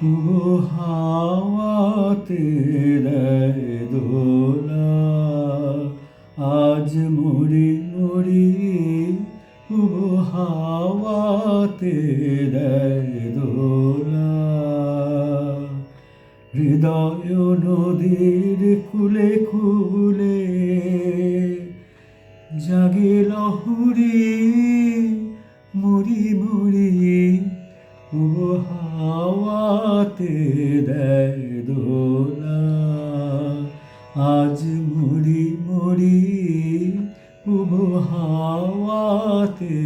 वो হাওয়াতে দেয় দোলা। আজ মরি মরি वो হাওয়াতে দেয় দোলা। হৃদয় নদীর কূলে কূলে জাগে লহরী, মরি মরি वो হাওয়াতে দেয় দোলা। আজ মরি মরি वो হাওয়াতে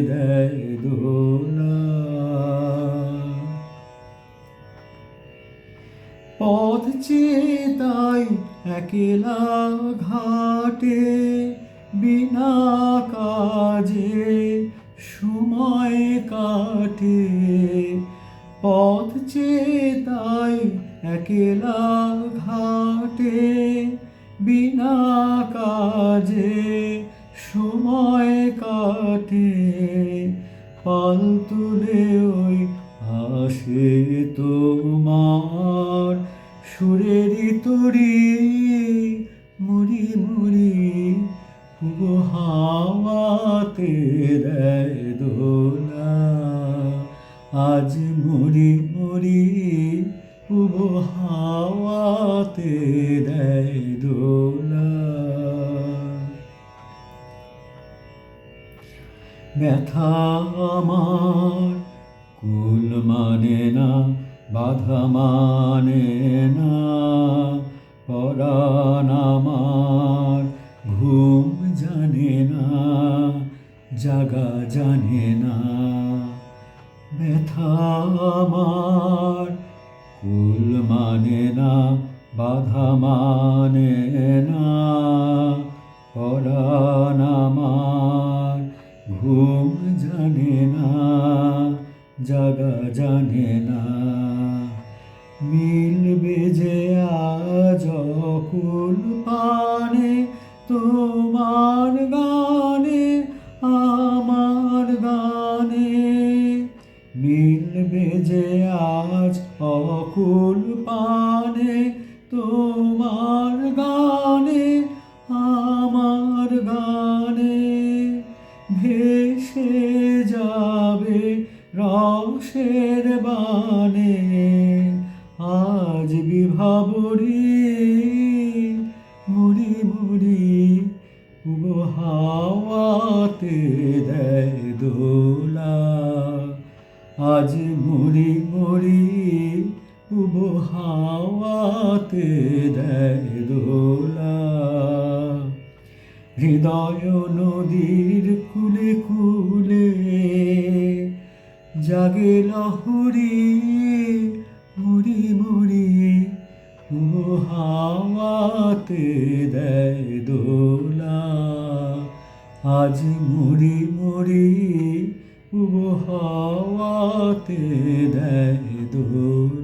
দেয় দোলা। পথ চেয়ে তাই একলা ঘাটে বিনা কাজে সময় কাটে। পথ চেয়ে তাই একলা ঘাটে বিনা কাজে সময় কাটে। পাল তুলে ওই আসে তোমার সুরেরই তরি, মরি মরি वो হাওয়াতে দেয় দোলা। আজ মরি মরি वो হাওয়াতে দেয় দোলা। ব্যথা আমার কুল মানে না, বাধা মানে না, পরাণ আমার ঘুম জানে না, জাগা জানে না। ব্যথা আমার কুল মানে না, বাধা মানে না, পরাণ আমার ঘুম জানে না, জাগা জানে না। মিলবে যে আজ অকুল পানে তোমার গানে আমার গানে। মিলবে যে আজ অকুল পানে তোমার গানে আমার গানে। ভেসে যাবে রসের বানে আজ বিভাবরী, মরি মরি वो হাওয়াতে দেয় দোলা। আজ মরি মরি वो হাওয়াতে দেয় দোলা। হৃদয় নদীর কূলে কূলে জাগে লহরী, মরি মরি वो হাওয়াতে দেয় দোলা। আজ মরি মরি वो হাওয়াতে দেয় দোলা।